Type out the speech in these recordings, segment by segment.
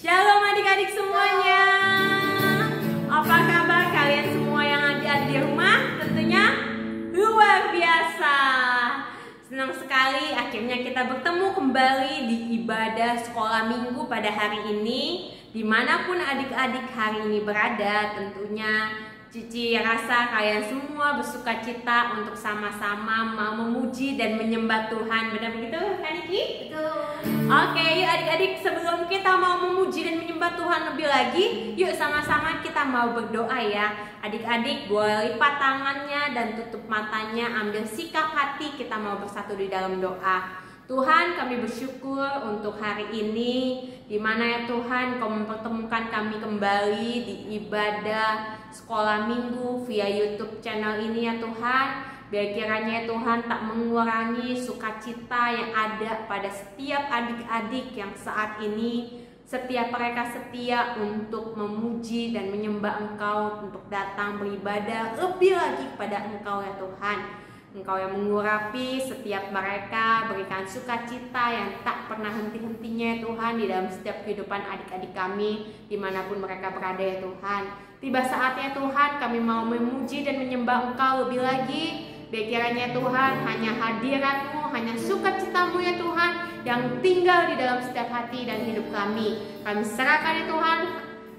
Shalom adik-adik semuanya. Apa kabar kalian semua yang ada di rumah? Tentunya luar biasa. Senang sekali akhirnya kita bertemu kembali di ibadah sekolah minggu pada hari ini. Dimanapun adik-adik hari ini berada, tentunya Cici rasa kalian semua bersuka cita untuk sama-sama mau memuji dan menyembah Tuhan. Benar begitu kan Niki? Betul. Oke, yuk adik-adik, sebelum kita mau memuji dan menyembah Tuhan lebih lagi, yuk sama-sama kita mau berdoa ya. Adik-adik boleh lipat tangannya dan tutup matanya, ambil sikap hati, kita mau bersatu di dalam doa. Tuhan, kami bersyukur untuk hari ini, di mana ya Tuhan Kau mempertemukan kami kembali di ibadah sekolah minggu via YouTube channel ini ya Tuhan. Biar kiranya ya Tuhan tak mengurangi sukacita yang ada pada setiap adik-adik yang saat ini, setiap mereka setia untuk memuji dan menyembah Engkau, untuk datang beribadah lebih lagi kepada Engkau ya Tuhan. Engkau yang mengurapi setiap mereka, berikan sukacita yang tak pernah henti-hentinya ya Tuhan di dalam setiap kehidupan adik-adik kami dimanapun mereka berada ya Tuhan. Tiba saatnya Tuhan kami mau memuji dan menyembah Engkau lebih lagi. Biar kiranya Tuhan hanya hadirat-Mu, hanya sukacita-Mu ya Tuhan yang tinggal di dalam setiap hati dan hidup kami. Kami serahkan ya Tuhan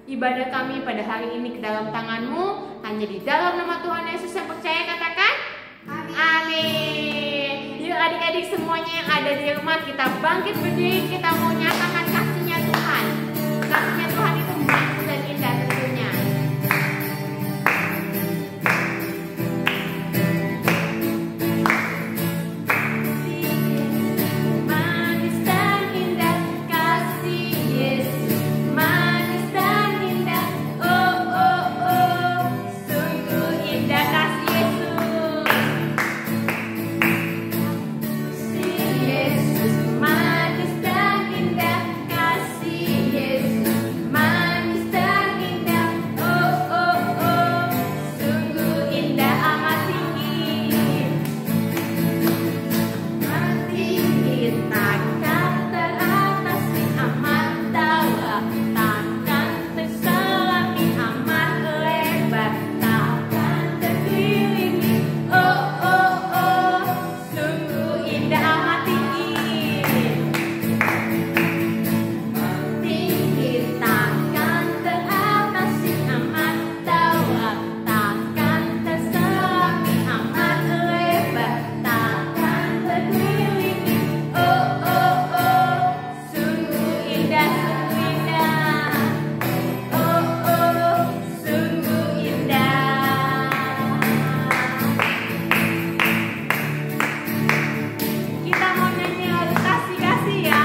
ibadah kami pada hari ini ke dalam tangan-Mu. Hanya di dalam nama Tuhan Yesus yang percaya katakan amin. Yuk adik-adik semuanya yang ada di rumah, kita bangkit berdiri, kita mau nyatakan kasihnya Tuhan. Kasihnya Tuhan itu manis dan indah tentunya. Manis dan indah kasih Yesus, manis dan indah, oh oh oh, sungguh indah kasih Yesus. Manis dan indah kasih Yesus, manis dan indah, oh oh oh, sungguh indah amat tinggi. Tinggi takkan teratasi amat dalam, takkan terselami amat lebar, takkan terkelilingi, oh oh oh, sungguh indah amat tinggi. Tinggi takkan teratasi amat dalam, takkan terselami amat lebar, takkan terkelilingi, oh oh oh, sungguh indah, oh oh, sungguh indah. Kita mau nyanyi lagu kasih-kasih ya.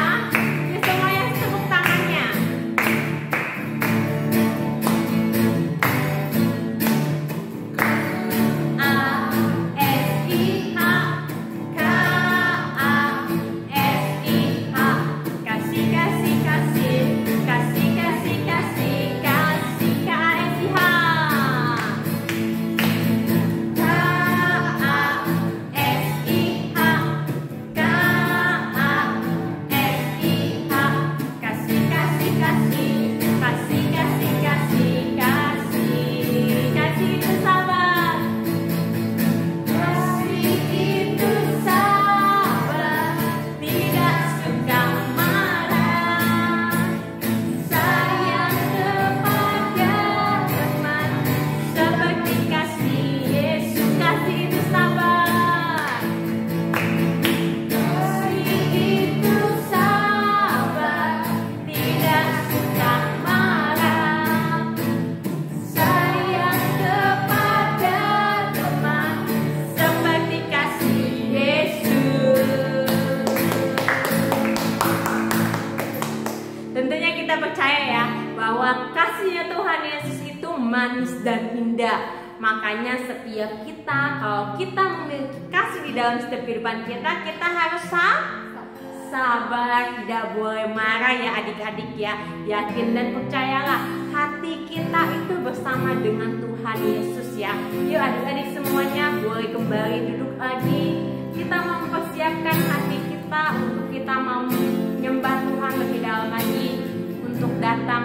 Yuk semuanya tepuk tangannya. A-S-I-H-K-A-S-I-H, kasih kasih kasih, kasih kasih kasih, kasih K-A-S-I-H. K-A-S-I-H, K-A-S-I-H, kasih kasih kasih, kasih kasih kasih, kasih, kasih itu sabar. Kasih itu sabar, tidak suka marah, sayang kepada teman, seperti kasih Yesus. Kasih itu sabar. Kasih itu sabar, tidak suka marah, sayang kepada teman, seperti kasih Yesus. Tentunya kita percaya ya bahwa kasihnya Tuhan Yesus itu manis dan indah. Makanya setiap kita, kalau kita memiliki kasih di dalam setiap kehidupan kita, kita harus sabar, tidak boleh marah ya adik-adik ya. Yakin dan percayalah, hati kita itu bersama dengan Tuhan Yesus ya. Yuk adik-adik semuanya boleh kembali duduk lagi. Kita mau mempersiapkan hati kita untuk kita mau menyembah Tuhan lebih dalam lagi, untuk datang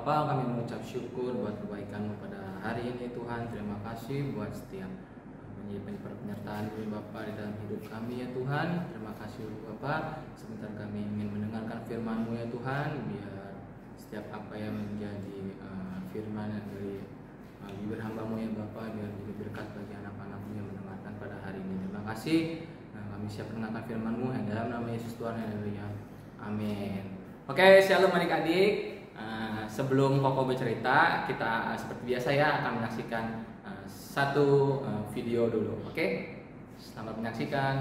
Bapa, kami mengucap syukur buat kebaikan-Mu pada hari ini Tuhan. Terima kasih buat setiap penyertaan Bapa di dalam hidup kami ya Tuhan. Terima kasih Bapa. Sebentar kami ingin mendengarkan firman-Mu ya Tuhan. Biar setiap apa yang menjadi firman dari bibir hamba-Mu ya Bapa, biar menjadi berkat bagi anak-anak-Mu yang mendengarkan pada hari ini. Terima kasih. Kami siap mendengarkan firman-Mu yang dalam nama Yesus Tuhan. Haleluya. Amin. Oke, shalom adik-adik. Sebelum Koko bercerita, kita seperti biasa ya akan menyaksikan satu video dulu. Oke, selamat menyaksikan.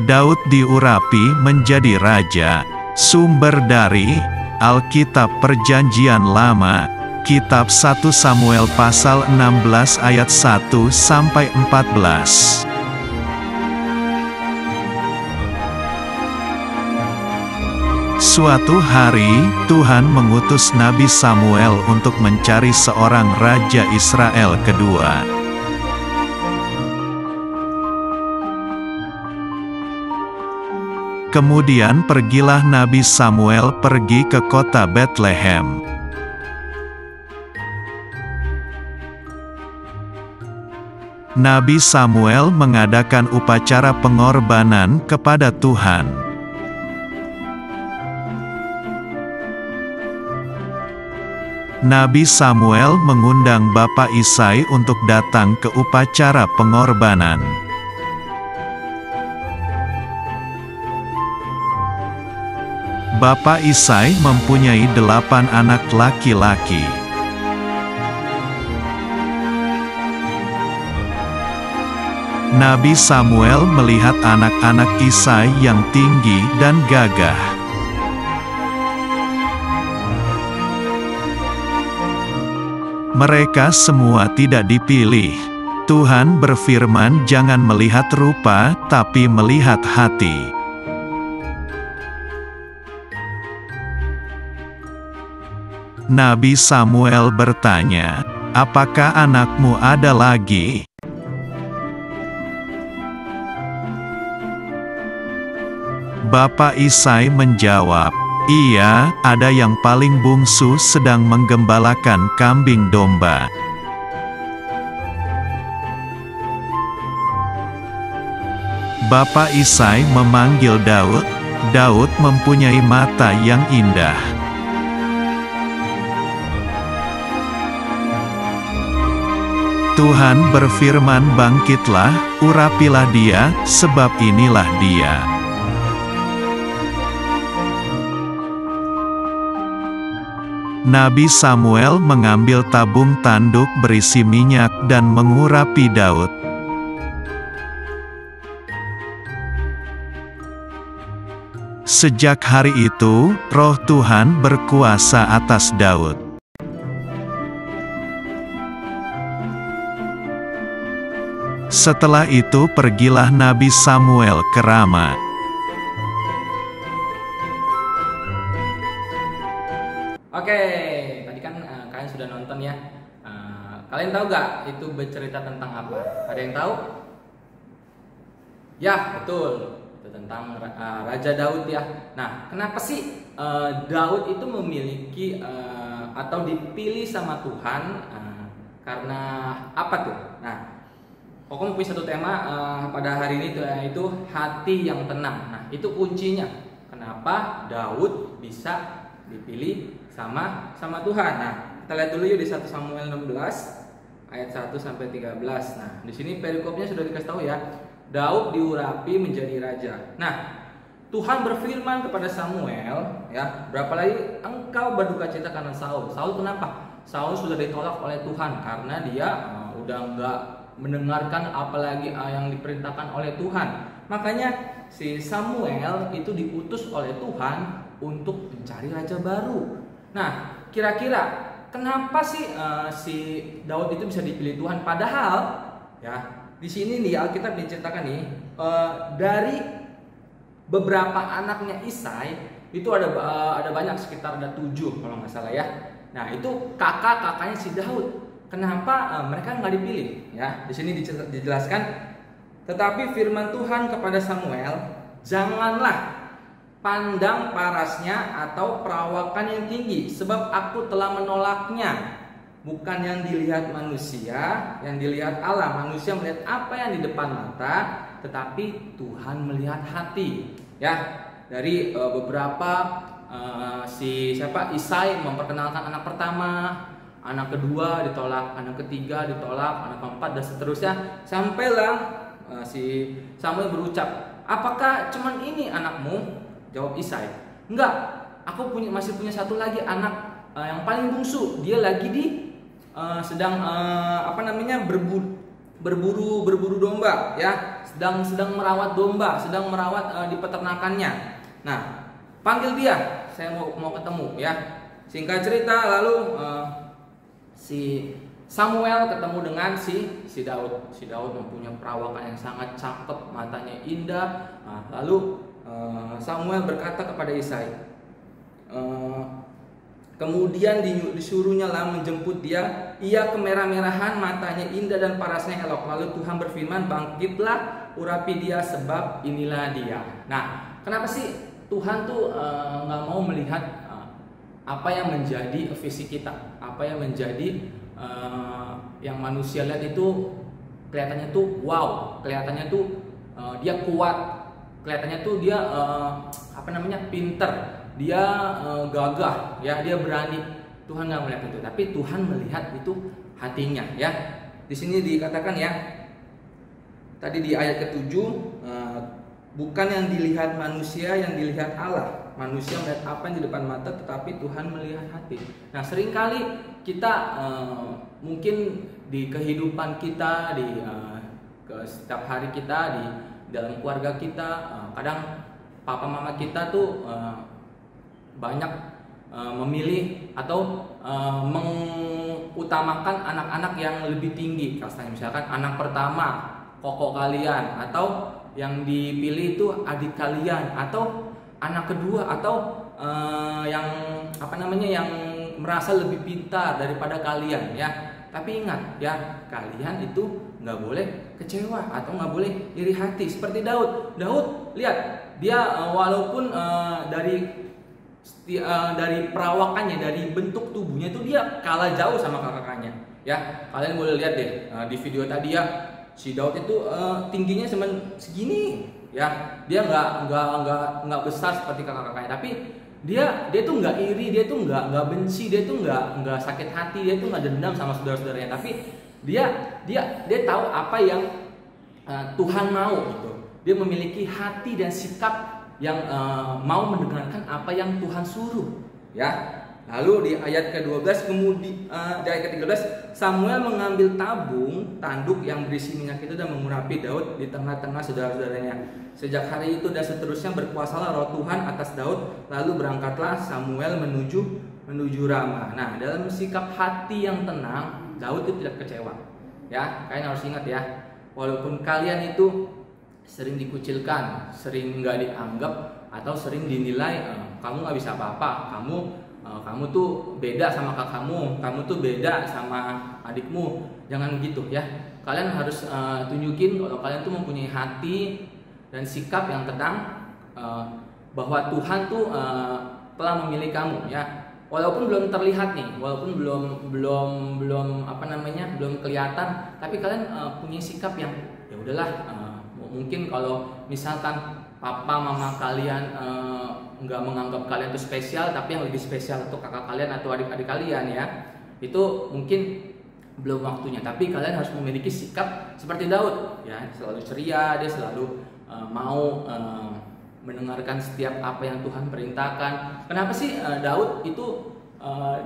Daud diurapi menjadi raja. Sumber dari Alkitab Perjanjian Lama, Kitab 1 Samuel pasal 16 ayat 1 sampai 14. Suatu hari, Tuhan mengutus Nabi Samuel untuk mencari seorang raja Israel kedua. Kemudian pergilah Nabi Samuel pergi ke kota Betlehem. Nabi Samuel mengadakan upacara pengorbanan kepada Tuhan. Nabi Samuel mengundang Bapak Isai untuk datang ke upacara pengorbanan. Bapak Isai mempunyai 8 anak laki-laki. Nabi Samuel melihat anak-anak Isai yang tinggi dan gagah. Mereka semua tidak dipilih. Tuhan berfirman, "Jangan melihat rupa, tapi melihat hati." Nabi Samuel bertanya, "Apakah anakmu ada lagi?" Bapak Isai menjawab, "Iya, ada yang paling bungsu sedang menggembalakan kambing domba." Bapak Isai memanggil Daud. Daud mempunyai mata yang indah. Tuhan berfirman, "Bangkitlah, urapilah dia, sebab inilah dia." Nabi Samuel mengambil tabung tanduk berisi minyak dan mengurapi Daud. Sejak hari itu, Roh Tuhan berkuasa atas Daud. Setelah itu pergilah Nabi Samuel ke Rama. Oke, tadi kan kalian sudah nonton ya. Kalian tahu gak itu bercerita tentang apa? Ada yang tahu? Ya, betul. Itu tentang Raja Daud ya. Nah, kenapa sih Daud itu memiliki atau dipilih sama Tuhan? Karena apa tuh? Nah, Koko punya satu tema pada hari ini yaitu hati yang tenang. Nah, itu kuncinya. Kenapa Daud bisa dipilih sama Tuhan. Nah, kita lihat dulu yuk di 1 Samuel 16 ayat 1 sampai 13. Nah, di sini perikopnya sudah dikasih tahu ya. Daud diurapi menjadi raja. Nah, Tuhan berfirman kepada Samuel, ya, berapa lagi engkau berduka cita karena Saul? Saul kenapa? Saul sudah ditolak oleh Tuhan karena dia udah enggak mendengarkan apalagi yang diperintahkan oleh Tuhan. Makanya si Samuel itu diutus oleh Tuhan untuk mencari raja baru. Nah, kira-kira kenapa sih si Daud itu bisa dipilih Tuhan? Padahal ya di sini nih Alkitab diceritakan nih dari beberapa anaknya Isai itu ada banyak, sekitar ada 7 kalau nggak salah ya. Nah, itu kakak-kakaknya si Daud. Kenapa mereka nggak dipilih? Ya, di sini dijelaskan. Tetapi firman Tuhan kepada Samuel, janganlah pandang parasnya atau perawakan yang tinggi, sebab aku telah menolaknya. Bukan yang dilihat manusia, yang dilihat Allah. Manusia melihat apa yang di depan mata, tetapi Tuhan melihat hati. Ya, dari beberapa Isai memperkenalkan anak pertama, anak kedua ditolak, anak ketiga ditolak, anak keempat dan seterusnya, sampailah si Samuel berucap, apakah cuman ini anakmu? Jawab Isai, enggak, aku masih punya satu lagi anak yang paling bungsu. Dia lagi sedang berburu domba, ya, sedang merawat domba, sedang merawat di peternakannya. Nah, panggil dia, saya mau ketemu, ya. Singkat cerita, lalu si Samuel ketemu dengan si Daud. Si Daud mempunyai perawakan yang sangat cakep, matanya indah. Nah, lalu Samuel berkata kepada Isai, kemudian disuruhnya lah menjemput dia. Ia kemerah-merahan, matanya indah dan parasnya elok. Lalu Tuhan berfirman, bangkitlah, urapi dia, sebab inilah dia. Nah, kenapa sih Tuhan tuh nggak mau melihat apa yang menjadi visi kita, apa yang menjadi yang manusia lihat itu kelihatannya tuh wow, kelihatannya tuh dia kuat, kelihatannya tuh dia pinter, dia gagah, ya, dia berani. Tuhan nggak melihat itu, tapi Tuhan melihat itu hatinya, ya. Di sini dikatakan, ya, tadi di ayat ke-7, bukan yang dilihat manusia, yang dilihat Allah. Manusia melihat apa yang di depan mata, tetapi Tuhan melihat hati. Nah, seringkali kita mungkin di kehidupan kita, setiap hari kita, di dalam keluarga kita, kadang papa mama kita tuh banyak memilih atau mengutamakan anak-anak yang lebih tinggi. Misalkan anak pertama koko kalian, atau yang dipilih itu adik kalian, atau anak kedua, atau yang merasa lebih pintar daripada kalian, ya. Tapi ingat, ya, kalian itu nggak boleh kecewa atau nggak boleh iri hati. Seperti Daud, lihat, dia walaupun dari perawakannya, dari bentuk tubuhnya itu dia kalah jauh sama kakaknya, ya. Kalian boleh lihat deh di video tadi, ya, si Daud itu tingginya segini, ya. Dia nggak besar seperti kakak-kakaknya, tapi dia tuh nggak iri, dia tuh nggak benci, dia tuh nggak sakit hati, dia tuh nggak dendam sama saudara-saudaranya, tapi dia tahu apa yang Tuhan mau, gitu. Dia memiliki hati dan sikap yang mau mendengarkan apa yang Tuhan suruh, ya. Lalu di ayat ke-12 di ayat ke-13, Samuel mengambil tabung tanduk yang berisi minyak itu dan mengurapi Daud di tengah-tengah saudara-saudaranya. Sejak hari itu dan seterusnya berkuasalah roh Tuhan atas Daud. Lalu berangkatlah Samuel menuju Rama. Nah, dalam sikap hati yang tenang, Daud itu tidak kecewa, ya. Kalian harus ingat, ya, walaupun kalian itu sering dikucilkan, sering nggak dianggap, atau sering dinilai kamu nggak bisa apa-apa, kamu tuh beda sama kakakmu, kamu tuh beda sama adikmu. Jangan gitu, ya. Kalian harus tunjukin kalau kalian tuh mempunyai hati dan sikap yang tenang, bahwa Tuhan tuh telah memilih kamu, ya. Walaupun belum terlihat nih, walaupun belum kelihatan, tapi kalian punya sikap yang ya udahlah. Mungkin kalau misalkan papa mama kalian nggak menganggap kalian itu spesial, tapi yang lebih spesial untuk kakak kalian atau adik-adik kalian, ya, itu mungkin belum waktunya. Tapi kalian harus memiliki sikap seperti Daud, ya, selalu ceria, dia selalu mau mendengarkan setiap apa yang Tuhan perintahkan. Kenapa sih Daud itu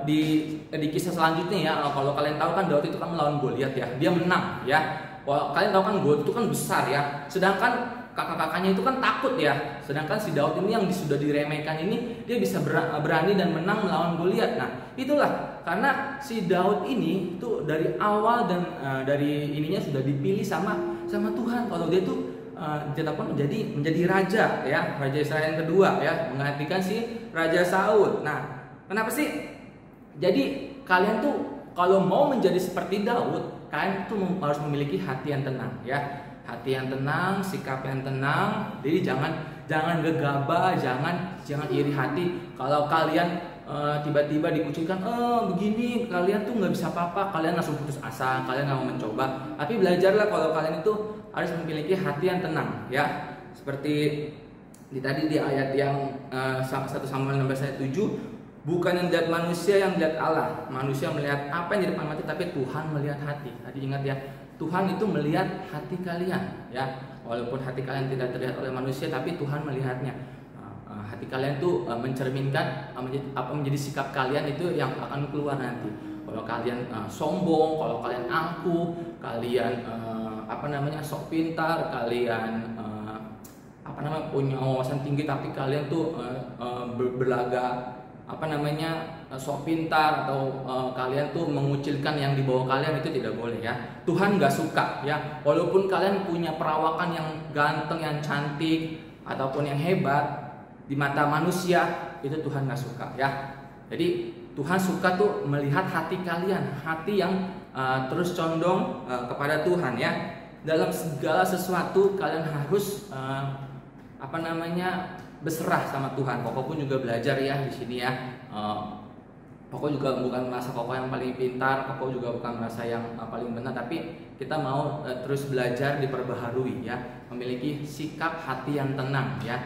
di kisah selanjutnya, ya, kalau kalian tahu kan Daud itu kan melawan Goliat, ya, dia menang, ya. Kalian tahu kan Goliat itu kan besar, ya, sedangkan kakak-kakaknya itu kan takut, ya. Sedangkan si Daud ini yang sudah diremehkan ini, dia bisa berani dan menang melawan Goliat. Nah, itulah karena si Daud ini tuh dari awal dan dari ininya sudah dipilih sama Tuhan. Kalau dia tuh ditetapkan menjadi raja, ya, raja Israel yang kedua, ya, menggantikan si Raja Saul. Nah, kenapa sih? Jadi kalian tuh kalau mau menjadi seperti Daud, kalian tuh harus memiliki hati yang tenang, ya. Hati yang tenang, sikap yang tenang. Jadi Jangan gegabah, jangan iri hati. Kalau kalian tiba-tiba dikucilkan, begini kalian tuh nggak bisa apa-apa, kalian langsung putus asa, kalian nggak mau mencoba. Tapi belajarlah kalau kalian itu harus memiliki hati yang tenang, ya. Seperti tadi di ayat yang 1 Samuel 16 ayat 7, bukan yang melihat manusia yang melihat Allah. Manusia melihat apa yang di depan mata, tapi Tuhan melihat hati. Tadi ingat ya, Tuhan itu melihat hati kalian, ya. Walaupun hati kalian tidak terlihat oleh manusia, tapi Tuhan melihatnya. Hati kalian tuh mencerminkan apa menjadi sikap kalian itu yang akan keluar nanti. Kalau kalian sombong, kalau kalian angkuh, kalian sok pintar, kalian punya wawasan tinggi, tapi kalian tuh berlagak sok pintar, atau kalian tuh mengucilkan yang di bawah kalian, itu tidak boleh, ya. Tuhan nggak suka, ya. Walaupun kalian punya perawakan yang ganteng, yang cantik, ataupun yang hebat di mata manusia, itu Tuhan nggak suka, ya. Jadi Tuhan suka tuh melihat hati kalian, hati yang terus condong kepada Tuhan, ya. Dalam segala sesuatu kalian harus berserah sama Tuhan. Koko pun juga belajar, ya, di sini, ya. Koko juga bukan merasa Koko yang paling pintar, Koko juga bukan merasa yang paling benar, tapi kita mau terus belajar, diperbaharui, ya, memiliki sikap hati yang tenang, ya.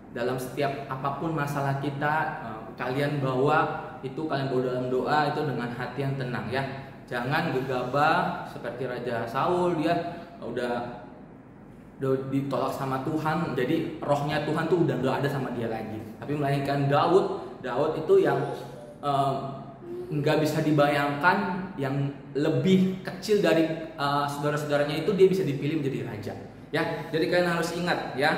Dalam setiap apapun masalah kita, kalian bawa dalam doa itu dengan hati yang tenang, ya. Jangan gegabah seperti Raja Saul, dia udah ditolak sama Tuhan, jadi rohnya Tuhan tuh udah nggak ada sama dia lagi. Tapi melainkan Daud itu yang nggak bisa dibayangkan, yang lebih kecil dari saudara-saudaranya itu, dia bisa dipilih menjadi raja, ya. Jadi kalian harus ingat, ya,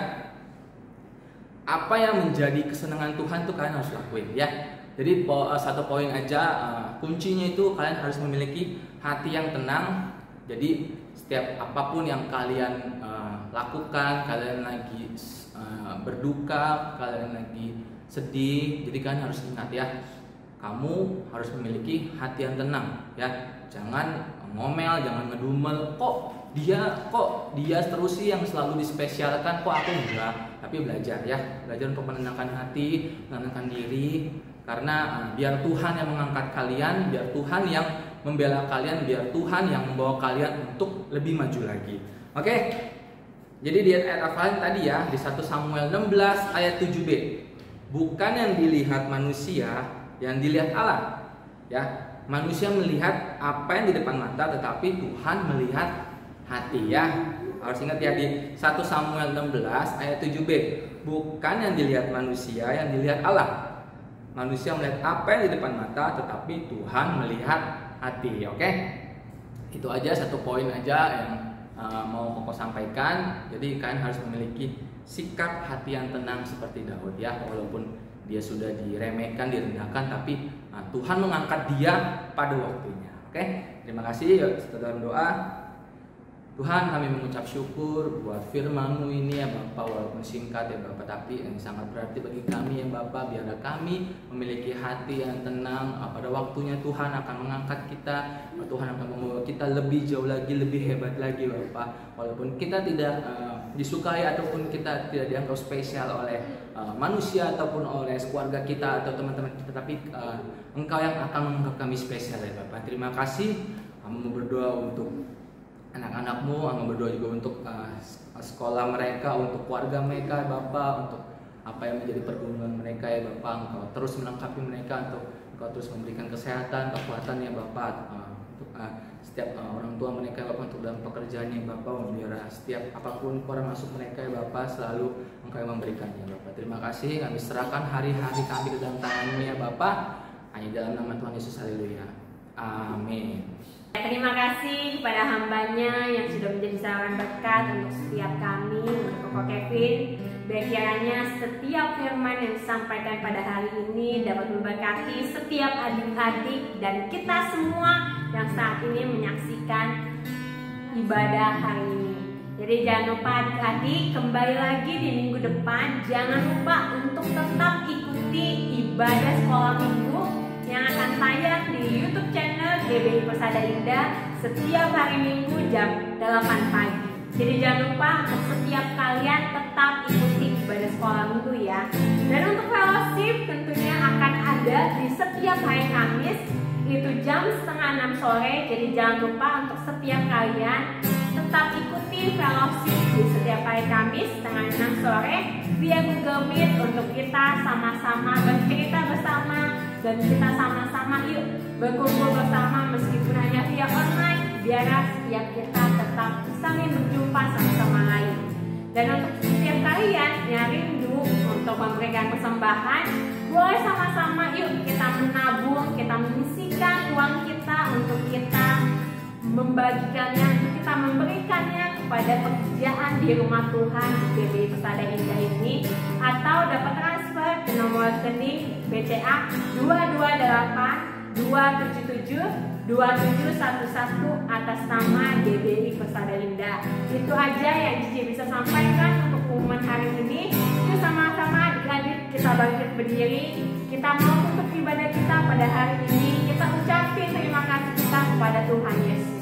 apa yang menjadi kesenangan Tuhan tuh kalian harus lakuin, ya. Jadi satu poin aja, kuncinya itu kalian harus memiliki hati yang tenang. Jadi setiap apapun yang kalian lakukan, kalian lagi berduka, kalian lagi sedih, jadi kalian harus ingat, ya, kamu harus memiliki hati yang tenang, ya. Jangan ngomel, jangan ngedumel, kok dia terus sih yang selalu dispesialkan, kok aku enggak. Tapi belajar, ya, belajar untuk menenangkan hati, menenangkan diri, karena biar Tuhan yang mengangkat kalian, biar Tuhan yang membela kalian, biar Tuhan yang membawa kalian untuk lebih maju lagi. Oke. Jadi di ayat hafalan tadi, ya, di 1 Samuel 16 ayat 7b, bukan yang dilihat manusia, yang dilihat Allah, ya. Manusia melihat apa yang di depan mata, tetapi Tuhan melihat hati, ya. Harus ingat, ya, di 1 Samuel 16 ayat 7b, bukan yang dilihat manusia, yang dilihat Allah. Manusia melihat apa yang di depan mata, tetapi Tuhan melihat hati. Oke, itu aja, satu poin aja yang mau Koko sampaikan. Jadi kalian harus memiliki sikap hati yang tenang seperti Daud, ya. Walaupun dia sudah diremehkan, direndahkan, tapi Tuhan mengangkat dia pada waktunya. Oke, terima kasih. Yuk kita dalam doa. Tuhan, kami mengucap syukur buat firman-Mu ini, ya Bapak, walaupun singkat, ya Bapak, tapi yang sangat berarti bagi kami, ya Bapak. Biarlah kami memiliki hati yang tenang. Pada waktunya Tuhan akan mengangkat kita, Tuhan akan membawa kita lebih jauh lagi, lebih hebat lagi, Bapak. Walaupun kita tidak disukai ataupun kita tidak dianggap spesial oleh manusia ataupun oleh keluarga kita atau teman-teman kita, tapi Engkau yang akan menganggap kami spesial, ya Bapak. Terima kasih. Kami berdoa untuk anak-anak-Mu, kami berdoa juga untuk sekolah mereka, untuk keluarga mereka, Bapak, untuk apa yang menjadi pergumulan mereka, ya Bapak. Engkau terus melengkapi mereka, untuk Engkau terus memberikan kesehatan, kekuatan, ya Bapak, untuk setiap orang tua mereka, Bapak, untuk dalam pekerjaannya, Bapak. Biar setiap apapun keluar masuk mereka, ya Bapak, selalu Engkau yang memberikannya, Bapak. Terima kasih. Kami serahkan hari-hari kami ke dalam tangan-Mu, ya Bapak. Hanya dalam nama Tuhan Yesus, haleluya. Amin. Terima kasih kepada hambanya yang sudah menjadi saluran berkat untuk setiap kami, untuk Koko Kevin. Biar kiranya setiap firman yang disampaikan pada hari ini dapat memberkati setiap adik-adik dan kita semua yang saat ini menyaksikan ibadah hari ini. Jadi jangan lupa adik-adik, kembali lagi di minggu depan. Jangan lupa untuk tetap ikuti ibadah sekolah minggu yang akan tayang di YouTube channel GBI Persada Indah setiap hari Minggu jam 8 pagi. Jadi jangan lupa untuk setiap kalian tetap ikuti ibadah sekolah minggu ya. Dan untuk fellowship tentunya akan ada di setiap hari Kamis, itu jam 5:30 sore. Jadi jangan lupa untuk setiap kalian tetap ikuti fellowship di setiap hari Kamis 5:30 sore via Google Meet untuk kita sama-sama bercerita bersama dan kita sama-sama yuk berkumpul bersama meskipun hanya via online, biar setiap kita tetap saling berjumpa satu sama lain. Dan untuk setiap kalian yang rindu untuk memberikan persembahan, boleh sama-sama yuk kita menabung, kita menyisihkan uang kita untuk kita membagikannya, untuk kita memberikannya kepada pekerjaan di rumah Tuhan di GBI Persada Indah ini, atau dapat transfer ke nomor rekening BCA 228 277 2711 atas nama GBI Persada Indah. Itu aja yang Cici bisa sampaikan untuk pengumuman hari ini. Yuk sama-sama adik-adik kita bangkit berdiri. Kita mau tutup ibadah kita pada hari ini. Kita ucapin terima kasih kita kepada Tuhan Yesus.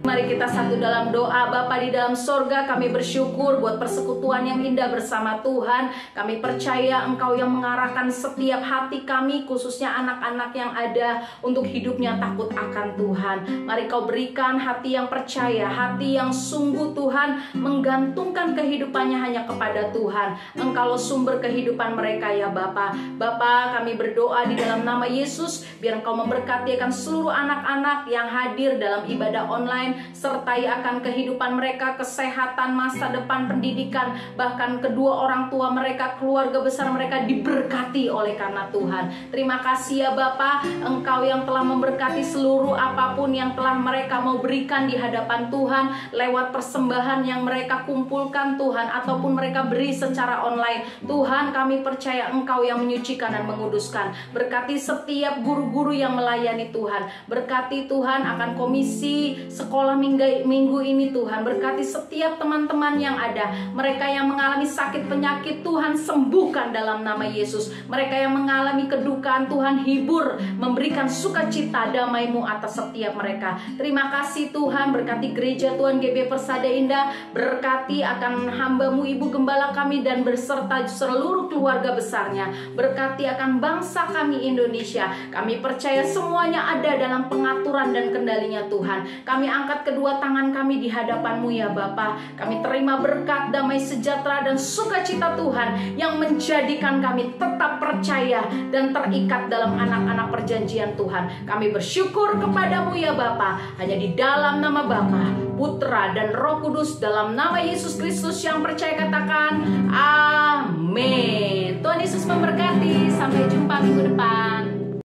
Mari kita satu dalam doa. Bapa di dalam sorga, kami bersyukur buat persekutuan yang indah bersama Tuhan. Kami percaya Engkau yang mengarahkan setiap hati kami, khususnya anak-anak yang ada, untuk hidupnya takut akan Tuhan. Mari Kau berikan hati yang percaya, hati yang sungguh Tuhan, menggantungkan kehidupannya hanya kepada Tuhan. Engkau sumber kehidupan mereka ya Bapa. Bapa, kami berdoa di dalam nama Yesus, biar Engkau memberkati akan seluruh anak-anak yang hadir dalam ibadah online, sertai akan kehidupan mereka, kesehatan, masa depan, pendidikan, bahkan kedua orang tua mereka, keluarga besar mereka diberkati oleh karena Tuhan. Terima kasih ya Bapa, Engkau yang telah memberkati seluruh apapun yang telah mereka mau berikan di hadapan Tuhan, lewat persembahan yang mereka kumpulkan Tuhan, ataupun mereka beri secara online. Tuhan, kami percaya Engkau yang menyucikan dan menguduskan. Berkati setiap guru-guru yang melayani Tuhan. Berkati Tuhan akan komisi sekolah minggu ini Tuhan. Berkati setiap teman-teman yang ada, mereka yang mengalami sakit penyakit Tuhan sembuhkan dalam nama Yesus. Mereka yang mengalami kedukaan Tuhan hibur, memberikan sukacita damai-Mu atas setiap mereka. Terima kasih Tuhan. Berkati gereja Tuhan GBI Persada Indah, berkati akan hamba-Mu Ibu Gembala kami dan berserta seluruh keluarga besarnya. Berkati akan bangsa kami Indonesia. Kami percaya semuanya ada dalam pengaturan dan kendalinya Tuhan. Kami angkat kedua tangan kami di hadapan-Mu ya Bapa. Kami terima berkat, damai sejahtera dan sukacita Tuhan yang menjadikan kami tetap percaya dan terikat dalam anak-anak perjanjian Tuhan. Kami bersyukur kepada-Mu ya Bapa. Hanya di dalam nama Bapa, Putra dan Roh Kudus, dalam nama Yesus Kristus yang percaya katakan amin. Tuhan Yesus memberkati. Sampai jumpa minggu depan.